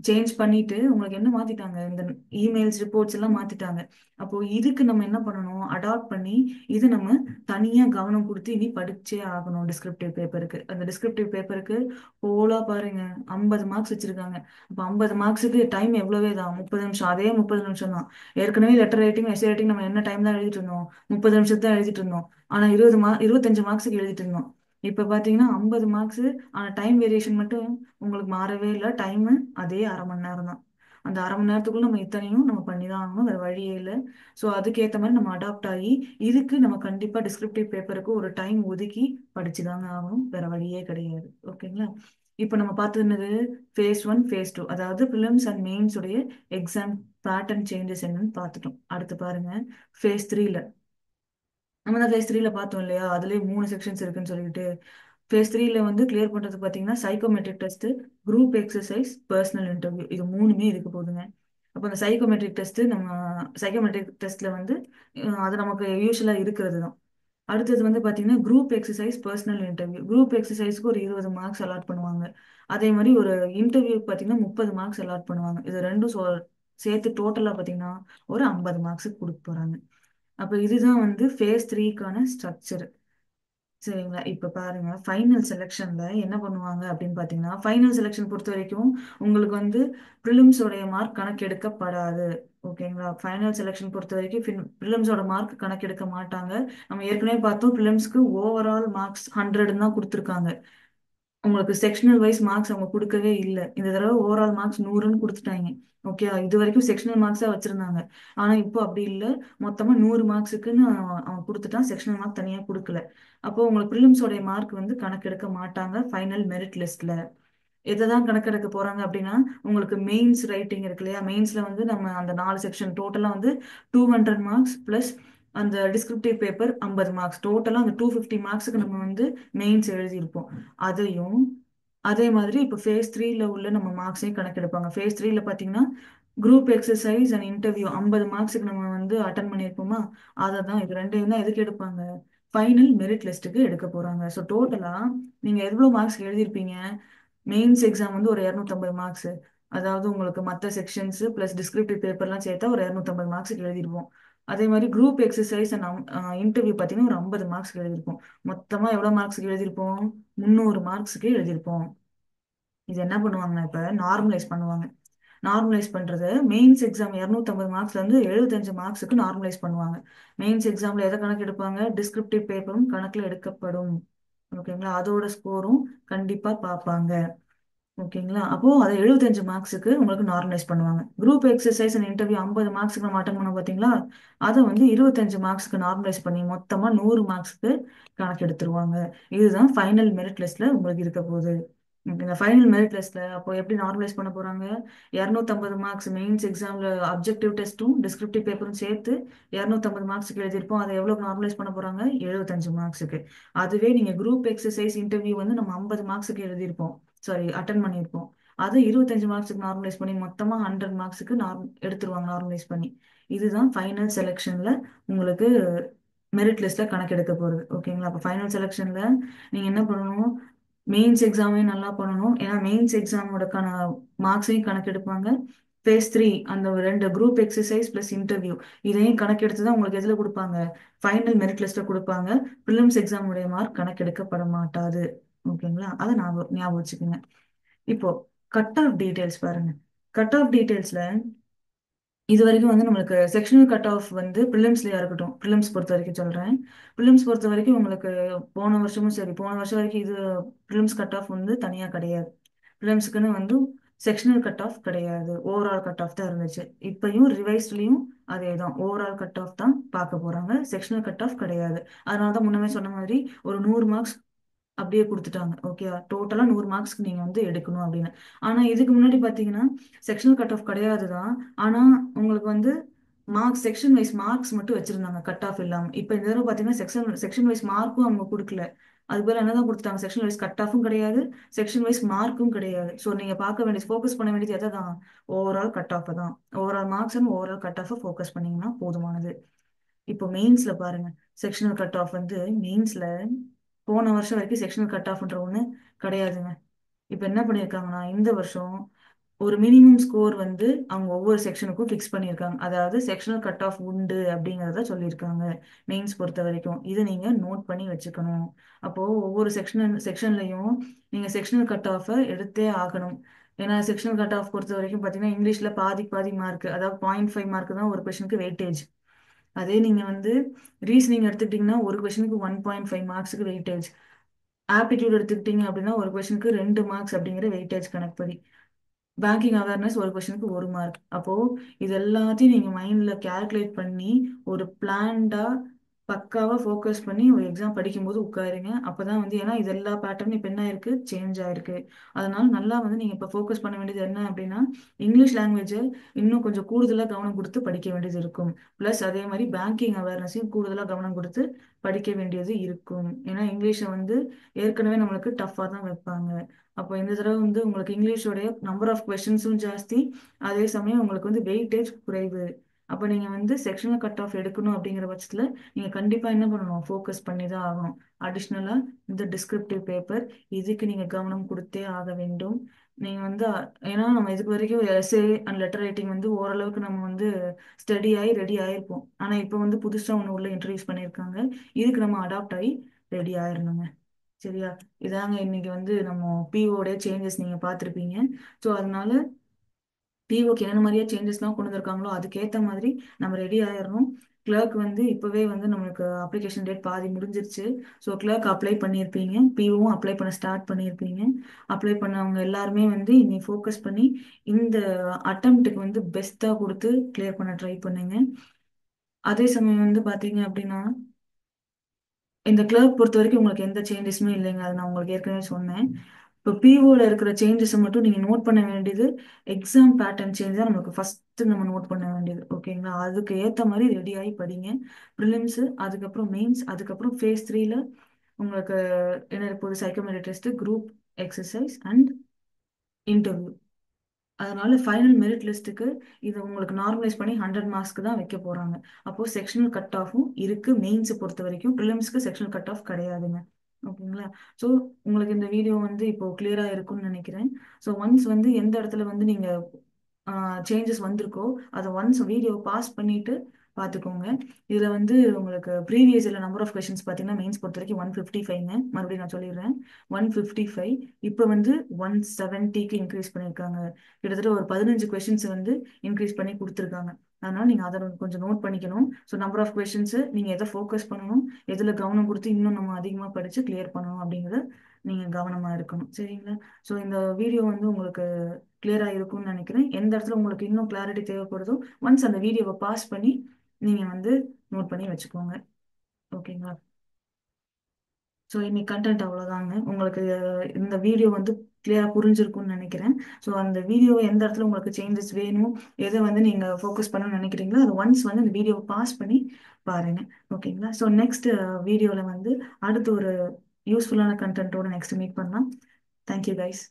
சேஞ்ச் பண்ணிட்டு உங்களுக்கு என்ன மாத்திட்டாங்க, இந்த இமெயில்ஸ் ரிப்போர்ட்ஸ் எல்லாம் மாத்திட்டாங்க. அப்போ இதுக்கு நம்ம என்ன பண்ணணும், அடாப்ட் பண்ணி இது நம்ம தனியா கவனம் கொடுத்து இனி படிச்சே ஆகணும். டிஸ்கிரிப்டிவ் பேப்பருக்கு, அந்த டிஸ்கிரிப்டிவ் பேப்பருக்கு ஹோலா பாருங்க 50 மார்க்ஸ் வச்சிருக்காங்க. அப்போ 50 மார்க்ஸுக்கு டைம் எவ்வளவே தான், 30 நிமிஷம். அதே 30 நிமிஷம் தான். ஏற்கனவே லெட்டர் ரைட்டிங், எஸ்ஏ ரைட்டிங் நம்ம என்ன டைம் தான் எழுதிட்டு இருந்தோம், 30 நிமிஷத்து தான் எழுதிட்டு இருந்தோம். ஆனா 25 மார்க்ஸுக்கு எழுதிட்டு இருந்தோம். இப்ப பாத்தீங்கன்னா 50 மார்க்ஸ். ஆனா டைம் வேரியேஷன் மட்டும் உங்களுக்கு மாறவே இல்லை. டைம் அதே 1/2 மணி நேரம் தான். அந்த 1/2 மணி நேரத்துக்குள்ள நம்ம இத்தனையும் நம்ம பண்ணிதான் ஆகணும், வேற வழியே இல்லை. ஸோ அதுக்கேற்ற மாதிரி நம்ம அடாப்ட் ஆகி இதுக்கு நம்ம கண்டிப்பா டிஸ்கிரிப்டிவ் பேப்பருக்கு ஒரு டைம் ஒதுக்கி படிச்சுதாங்க ஆகணும், வேற வழியே கிடையாது. ஓகேங்களா? இப்போ நம்ம பார்த்தது என்னது, phase 1 phase 2, அதாவது ப்ரிலிம்ஸ் அண்ட் மெயின்ஸ் உடைய எக்ஸாம் பேட்டர்ன் சேஞ்சஸ் என்னன்னு பார்த்துட்டோம். அடுத்து பாருங்க phase 3ல. நம்ம தான் phase 3ல பார்த்தோம் இல்லையா, அதுலயே 3 செக்ஷன்ஸ் இருக்குன்னு சொல்லிட்டு. phase 3ல வந்து கிளியர் பண்றதுக்கு பார்த்தீங்கன்னா psychometric test, group exercise, personal interview, இது மூணுமே இருக்க போகுதுங்க. அப்போ அந்த சைக்கோமெட்ரிக் டெஸ்ட், நம்ம சைக்கோமெட்ரிக் டெஸ்ட்ல வந்து அது நமக்கு யூஸ்வலா இருக்கிறது தான். அடுத்தது வந்து பார்த்தீங்கன்னா group exercise, personal interview. Group எக்ஸசைஸ்க்கு ஒரு 20 மார்க்ஸ் அலாட் பண்ணுவாங்க. அதே மாதிரி ஒரு இன்டர்வியூ பார்த்தீங்கன்னா 30 மார்க்ஸ் அலாட் பண்ணுவாங்க. இது ரெண்டும் சேர்த்து டோட்டலாக பார்த்தீங்கன்னா ஒரு 50 மார்க்ஸுக்கு கொடுக்க போறாங்க. அப்போ இதுதான் வந்து phase 3க்கான ஸ்ட்ரக்சர். சரிங்களா? இப்ப பாருங்க ஃபைனல் செலெக்ஷன்ல என்ன பண்ணுவாங்க அப்படின்னு பாத்தீங்கன்னா, ஃபைனல் செலெக்ஷன் பொறுத்த வரைக்கும் உங்களுக்கு வந்து ப்ரிலிம்ஸ் உடைய மார்க் கணக்கெடுக்கப்படாது. ஓகேங்களா? ஃபைனல் செலெக்ஷன் பொறுத்த வரைக்கும் ப்ரிலிம்ஸோட மார்க் கணக்கெடுக்க மாட்டாங்க. நம்ம ஏற்கனவே பார்த்தோம், ப்ரிலிம்ஸ்க்கு ஓவரால் மார்க்ஸ் 100 தான் கொடுத்துருக்காங்க. உங்களுக்கு செக்ஷனல் வைஸ் மார்க்ஸ் அவங்க கொடுக்கவே இல்லை. இந்த தடவை ஓவரால் மார்க்ஸ் 100ன்னு கொடுத்துட்டாங்க. ஓகே, இது வரைக்கும் செக்ஷனல் மார்க்ஸா வச்சிருந்தாங்க. ஆனா இப்போ அப்படி இல்லை, மொத்தமா 100 மார்க்ஸுக்குன்னு அவன் கொடுத்துட்டான், செக்ஷனல் மார்க் தனியா கொடுக்கல. அப்போ உங்களுக்கு ப்ரிலிம்ஸோடைய மார்க் வந்து கணக்கெடுக்க மாட்டாங்க ஃபைனல் மெரிட் லிஸ்ட்ல. எதை தான் கணக்கெடுக்க போறாங்க அப்படின்னா, உங்களுக்கு மெயின்ஸ் ரைட்டிங் இருக்கு இல்லையா, மெயின்ஸ்ல வந்து நம்ம அந்த 4 செக்ஷன் டோட்டலா வந்து 200 மார்க்ஸ் பிளஸ் அந்த டிஸ்கிரிப்டிவ் பேப்பர் 50 மார்க்ஸ், டோட்டலா அந்த 250 மார்க்ஸுக்கு நம்ம வந்து மெயின்ஸ் எழுதியிருப்போம். அதையும் அதே மாதிரி இப்போ phase 3ல உள்ள நம்ம மார்க்ஸையும் கணக்கெடுப்பாங்க. phase 3ல பார்த்தீங்கன்னா குரூப் எக்ஸசைஸ் அண்ட் இன்டர்வியூ 50 மார்க்ஸுக்கு நம்ம வந்து அட்டன் பண்ணியிருப்போமா, அதை தான் இது ரெண்டையும் தான் எதுக்கு எடுப்பாங்க, ஃபைனல் மெரிட் லிஸ்ட்டுக்கு எடுக்க போறாங்க. ஸோ டோட்டலா நீங்க எவ்வளோ மார்க்ஸ் எழுதியிருப்பீங்க, மெயின்ஸ் எக்ஸாம் வந்து ஒரு 250 மார்க்ஸ், அதாவது உங்களுக்கு மற்ற செக்ஷன்ஸ் பிளஸ் டிஸ்கிரிப்டிவ் பேப்பர்லாம் சேர்த்தா ஒரு 250 மார்க்ஸுக்கு எழுதிருப்போம். அதே மாதிரி குரூப் எக்ஸசைஸ் அண்ட் இன்டர்வியூ பார்த்தீங்கன்னா ஒரு 50 மார்க்ஸ்க்கு எழுதிருப்போம். மொத்தமா எவ்வளோ மார்க்ஸ்க்கு எழுதிருப்போம், 300 மார்க்ஸுக்கு எழுதிருப்போம். இது என்ன பண்ணுவாங்கன்னா இப்ப நார்மலைஸ் பண்ணுவாங்க. நார்மலைஸ் பண்றது மெயின்ஸ் எக்ஸாம் 250 மார்க்ஸ்ல இருந்து 75 மார்க்ஸுக்கு நார்மலைஸ் பண்ணுவாங்க. மெயின்ஸ் எக்ஸாம்ல எதை கணக்கு எடுப்பாங்க, டிஸ்கிரிப்டிவ் பேப்பரும் கணக்குல எடுக்கப்படும். ஓகேங்களா? அதோட ஸ்கோரும் கண்டிப்பா பார்ப்பாங்க. ஓகேங்களா? அப்போ அதை 75 மார்க்ஸுக்கு உங்களுக்கு நார்மலைஸ் பண்ணுவாங்க. குரூப் எக்ஸசைஸ் அண்ட் இன்டர்வியூ 50 மார்க்ஸுக்கு நம்ம அட்டன் பண்ணோம் பாத்தீங்களா, அதை வந்து 25 மார்க்ஸுக்கு நார்மலைஸ் பண்ணி மொத்தமா 100 மார்க்ஸுக்கு கணக்கு எடுத்துருவாங்க. இதுதான் ஃபைனல் மெரிட் லிஸ்ட்ல உங்களுக்கு இருக்க போகுது. இந்த ஃபைனல் மெரிட் லிஸ்ட்ல அப்போ எப்படி நார்மலைஸ் பண்ண போறாங்க, 250 மார்க்ஸ் மெயின்ஸ் எக்ஸாம்ல அப்ஜெக்டிவ் டெஸ்ட்டும் டிஸ்கிரிப்டிவ் பேப்பரும் சேர்த்து 250 மார்க்ஸுக்கு எழுதியிருப்போம். அதை எவ்வளவு நார்மலைஸ் பண்ண போறாங்க, 75 மார்க்ஸுக்கு. அதுவே நீங்க குரூப் எக்ஸசைஸ் இன்டர்வியூ வந்து நம்ம 50 மார்க்ஸுக்கு எழுதியிருப்போம், சாரி அட்டன் பண்ணியிருப்போம். அது 25 மார்க்ஸுக்கு நார்மலைஸ் பண்ணி மொத்தமா 100 மார்க்ஸுக்கு எடுத்துருவாங்க நார்மலைஸ் பண்ணி. இதுதான் ஃபைனல் செலெக்ஷன்ல உங்களுக்கு மெரிட் லிஸ்ட்ல கணக்கெடுக்க போறது. ஓகேங்களா? அப்போ ஃபைனல் செலெக்ஷன்ல நீங்க என்ன பண்ணணும், மெயின்ஸ் எக்ஸாமையும் நல்லா பண்ணணும். ஏன்னா மெயின்ஸ் எக்ஸாமோடக்கான மார்க்ஸையும் கணக்கெடுப்பாங்க. phase 3 அந்த ரெண்டு குரூப் எக்ஸசைஸ் பிளஸ் இன்டர்வியூ இதையும் கணக்கெடுத்து தான் உங்களுக்கு எதுல கொடுப்பாங்க, ஃபைனல் மெரிட் லிஸ்ட்ல கொடுப்பாங்க. ப்ரிலிம்ஸ் எக்ஸாம் உடைய மார்க் கணக்கெடுக்கப்பட மாட்டாது. ஓகேங்களா? அதை ஞாபகம் ஞாபகம் வச்சுக்கோங்க. இப்போ கட் ஆஃப் டீடைல்ஸ் பாருங்க. கட் ஆஃப் டீடைல்ஸ்ல இது வரைக்கும் வந்து நம்மளுக்கு செக்ஷனல் கட் ஆஃப் வந்து ப்ரிலிம்ஸ்லயா இருக்கட்டும், ப்ரிலிம்ஸ் பொறுத்த வரைக்கும் சொல்றேன். ப்ரிலிம்ஸ் பொறுத்த வரைக்கும் உங்களுக்கு போன வருஷமும் சரி, போன வருஷம் வரைக்கும் இது ப்ரிலிம்ஸ் கட் ஆஃப் வந்து தனியா கிடையாது. ப்ரிலிம்ஸ்க்குன்னு வந்து செக்ஷனல் கட் ஆஃப் கிடையாது, ஓவரால் கட் ஆஃப் தான் இருந்துச்சு. இப்பயும் ரிவைஸ்ட்லயும் அதே தான் ஓவரால் கட் ஆஃப் தான் பார்க்க போறாங்க, செக்ஷனல் கட் ஆஃப் கிடையாது. அதனால தான் முன்னமே சொன்ன மாதிரி ஒரு 100 மார்க்ஸ் அப்படியே கொடுத்துட்டாங்க. ஓகே, டோட்டலா 100 மார்க்ஸ்க்கு நீங்க வந்து எடுக்கணும் அப்படின்னு. ஆனா இதுக்கு முன்னாடி பாத்தீங்கன்னா செக்ஷனல் கட் ஆஃப் கிடையாது தான். ஆனா உங்களுக்கு வந்து மார்க்ஸ் செக்ஷன் வைஸ் மார்க்ஸ் மட்டும் வச்சிருந்தாங்க, கட் ஆஃப் இல்லாம. இப்போ இந்த தடவை பாத்தீங்கன்னா செக்ஷன் செக்ஷன் வைஸ் மார்க்கும் அவங்க கொடுக்கல. அது போல என்னதான் கொடுத்தாங்க, செக்ஷன் வைஸ் கட் ஆஃபும் கிடையாது, செக்ஷன் வைஸ் மார்க்கும் கிடையாது. ஸோ நீங்க பார்க்க வேண்டியது, ஃபோக்கஸ் பண்ண வேண்டியது எதை தான், ஓவரால் கட் ஆஃப் தான். Overall marks and overall cut off focus பண்ணீங்கன்னா போதுமானது. இப்போ மெயின்ஸ்ல பாருங்க, செக்ஷனல் கட் ஆஃப் வந்து மெயின்ஸ்ல போன வருஷம் வரைக்கும் செக்ஷனல் கட் ஆஃப்ன்ற ஒண்ணு கிடையாதுங்க. இப்போ என்ன பண்ணியிருக்காங்கன்னா இந்த வருஷம் ஒரு மினிமம் ஸ்கோர் வந்து அவங்க ஒவ்வொரு செக்ஷனுக்கும் ஃபிக்ஸ் பண்ணியிருக்காங்க. அதாவது செக்ஷனல் கட் ஆஃப் உண்டு அப்படிங்கிறத சொல்லியிருக்காங்க மெயின்ஸ் பொறுத்த வரைக்கும். இதை நீங்க நோட் பண்ணி வச்சுக்கணும். அப்போ ஒவ்வொரு செக்ஷன்லையும் நீங்க செக்ஷனல் கட் ஆஃபை எடுத்தே ஆகணும். ஏன்னா செக்ஷனல் கட் ஆஃப் பொறுத்த வரைக்கும் பார்த்தீங்கன்னா இங்கிலீஷ்ல பாதிக்கு பாதி மார்க், அதாவது 0.5 மார்க் தான் ஒரு கொஷனுக்கு வெயிட்டேஜ். அதே நீங்க வந்து ரீசனிங் எடுத்துக்கிட்டீங்கன்னா ஒரு கொஷனுக்கு 1.5 மார்க்ஸுக்கு வெயிட்டேஜ். ஆப்டிடியூட் எடுத்துக்கிட்டீங்க அப்படின்னா ஒரு கொஷனுக்கு 2 மார்க்ஸ் அப்படிங்கிற வெயிட்டேஜ் கணக்குப்படி. பேங்கிங் அவேர்னஸ் ஒரு கொஷனுக்கு 1 மார்க். அப்போ இது எல்லாத்தையும் நீங்க மைண்ட்ல கால்குலேட் பண்ணி ஒரு பிளான்டா பக்காவா ஃபோக்கஸ் பண்ணி ஒரு எக்ஸாம் படிக்கும்போது உட்காருங்க. அப்பதான் வந்து, ஏன்னா இது எல்லா பேட்டர்னும் இப்போ என்ன ஆயிருக்கு, சேஞ்ச் ஆயிருக்கு. அதனால நல்லா வந்து நீங்க இப்போ ஃபோக்கஸ் பண்ண வேண்டியது என்ன அப்படின்னா இங்கிலீஷ் லாங்குவேஜை இன்னும் கொஞ்சம் கூடுதலா கவனம் கொடுத்து படிக்க வேண்டியது இருக்கும். ப்ளஸ் அதே மாதிரி பேங்கிங் அவேர்னஸையும் கூடுதலா கவனம் கொடுத்து படிக்க வேண்டியது இருக்கும். ஏன்னா இங்கிலீஷை வந்து ஏற்கனவே நம்மளுக்கு டஃப்பாக தான் வைப்பாங்க. அப்போ இந்த தடவை வந்து உங்களுக்கு இங்கிலீஷோடைய நம்பர் ஆஃப் கொஸ்டின்ஸும் ஜாஸ்தி, அதே சமயம் உங்களுக்கு வந்து வெயிட்டேஜ் குறைவு. அப்போ நீங்கள் வந்து செக்ஷனல் கட் ஆஃப் எடுக்கணும் அப்படிங்கிற பட்சத்தில் நீங்கள் கண்டிப்பாக என்ன பண்ணணும், ஃபோக்கஸ் பண்ணி தான் ஆகணும். அடிஷ்னலாக இந்த டிஸ்கிரிப்டிவ் பேப்பர், இதுக்கு நீங்கள் கவனம் கொடுத்தே ஆக வேண்டும். நீங்கள் வந்து ஏன்னா நம்ம இதுக்கு வரைக்கும் எஸ்ஏ அண்ட் லெட்டர் ரைட்டிங் வந்து ஓரளவுக்கு நம்ம வந்து ஸ்டடி ஆகி ரெடி ஆயிருப்போம். ஆனால் இப்போ வந்து புதுசாக ஒன்று உள்ள இன்ட்ரடியூஸ் பண்ணியிருக்காங்க, இதுக்கு நம்ம அடாப்ட் ஆகி ரெடி ஆயிடணுங்க. சரியா? இதாங்க இன்னைக்கு வந்து நம்ம பிஓடைய சேஞ்சஸ் நீங்க பார்த்துருப்பீங்க. ஸோ அதனால பிஓக்கு என்னென்ன மாதிரியே சேஞ்சஸ்லாம் கொண்டு வந்திருக்காங்களோ அதுக்கேற்ற மாதிரி நம்ம ரெடி ஆயிடணும். கிளர்க் வந்து இப்போவே வந்து நம்மளுக்கு அப்ளிகேஷன் டேட் பாதி முடிஞ்சிருச்சு. ஸோ கிளர்க் அப்ளை பண்ணியிருப்பீங்க, பிஓவும் அப்ளை பண்ண ஸ்டார்ட் பண்ணியிருப்பீங்க. அப்ளை பண்ணவங்க எல்லாருமே வந்து இன்னைக்கு ஃபோக்கஸ் பண்ணி இந்த அட்டம்ப்ட்டுக்கு வந்து பெஸ்ட்டாக கொடுத்து கிளியர் பண்ண ட்ரை பண்ணுங்க. அதே சமயம் வந்து பார்த்தீங்க அப்படின்னா இந்த கிளர்க் பொறுத்த வரைக்கும் உங்களுக்கு எந்த சேஞ்சஸுமே இல்லைங்க, அது நான் உங்களுக்கு ஏற்கனவே சொன்னேன். இப்போ பிஓல இருக்கிற சேஞ்சஸை மட்டும் நீங்கள் நோட் பண்ண வேண்டியது எக்ஸாம் பேட்டர்ன் சேஞ்ச் தான் நமக்கு ஃபர்ஸ்ட் நம்ம நோட் பண்ண வேண்டியது. ஓகேங்களா? அதுக்கு ஏற்ற மாதிரி ரெடி ஆகி படிங்க. ப்ரிலிம்ஸு, அதுக்கப்புறம் மெயின்ஸ், அதுக்கப்புறம் ஃபேஸ் 3ல உங்களுக்கு என்ன இருப்போது, psychometry test, group exercise and interview. அதனால ஃபைனல் மெரிட் லிஸ்ட்டுக்கு இதை உங்களுக்கு நார்மலைஸ் பண்ணி 100 மார்க்ஸ்க்கு தான் வைக்க போறாங்க. அப்போ செக்ஷனல் கட் ஆஃபும் இருக்கு மெயின்ஸை பொறுத்த வரைக்கும். ப்ரிலிம்ஸ்க்கு செக்ஷனல் கட் ஆஃப் கிடையாதுங்க. ஓகேங்களா? ஸோ உங்களுக்கு இந்த வீடியோ வந்து இப்போ கிளியரா இருக்கும்னு நினைக்கிறேன். ஸோ ஒன்ஸ் வந்து எந்த இடத்துல வந்து நீங்க சேஞ்சஸ் வந்திருக்கோ அதை ஒன்ஸ் வீடியோ பாஸ் பண்ணிட்டு பார்த்துக்கோங்க. இதில் வந்து உங்களுக்கு previous year number of questions பார்த்தீங்கன்னா மெயின்ஸ் பொறுத்த வரைக்கும் 155ங்க. மறுபடியும் நான் சொல்லிடுறேன், 155. இப்போ வந்து 170க்கு இன்க்ரீஸ் பண்ணியிருக்காங்க. கிட்டத்தட்ட ஒரு 15 கொஸ்டின்ஸ் வந்து இன்க்ரீஸ் பண்ணி கொடுத்துருக்காங்க. அதனால நீங்கள் அதை கொஞ்சம் நோட் பண்ணிக்கணும். ஸோ நம்பர் ஆஃப் கொஸ்டின்ஸு நீங்கள் எதை ஃபோக்கஸ் பண்ணணும், எதில் கவனம் கொடுத்து இன்னும் நம்ம அதிகமாக படித்து கிளியர் பண்ணணும் அப்படிங்கிறத நீங்கள் கவனமாக இருக்கணும். சரிங்களா? ஸோ இந்த வீடியோ வந்து உங்களுக்கு கிளியராக இருக்கும்னு நினைக்கிறேன். எந்த இடத்துல உங்களுக்கு இன்னும் கிளாரிட்டி தேவைப்படுதோ ஒன்ஸ் அந்த வீடியோவை பாஸ் பண்ணி நீங்கள் வந்து நோட் பண்ணி வச்சுக்கோங்க. ஓகேங்களா? ஸோ இன்னைக்கு கண்டென்ட் அவ்வளோதாங்க. உங்களுக்கு இந்த வீடியோ வந்து கிளியராக புரிஞ்சிருக்கும்னு நினைக்கிறேன். ஸோ அந்த வீடியோவை எந்த இடத்துல உங்களுக்கு சேஞ்சஸ் வேணும், எதை வந்து நீங்கள் ஃபோக்கஸ் பண்ணணும்னு நினைக்கிறீங்களோ அது ஒன்ஸ் வந்து இந்த வீடியோவை பாஸ் பண்ணி பாருங்க. ஓகேங்களா? ஸோ நெக்ஸ்ட் வீடியோவில் வந்து அடுத்து ஒரு யூஸ்ஃபுல்லான கண்டென்ட்டோட நெக்ஸ்ட் மீட் பண்ணலாம். Thank you guys.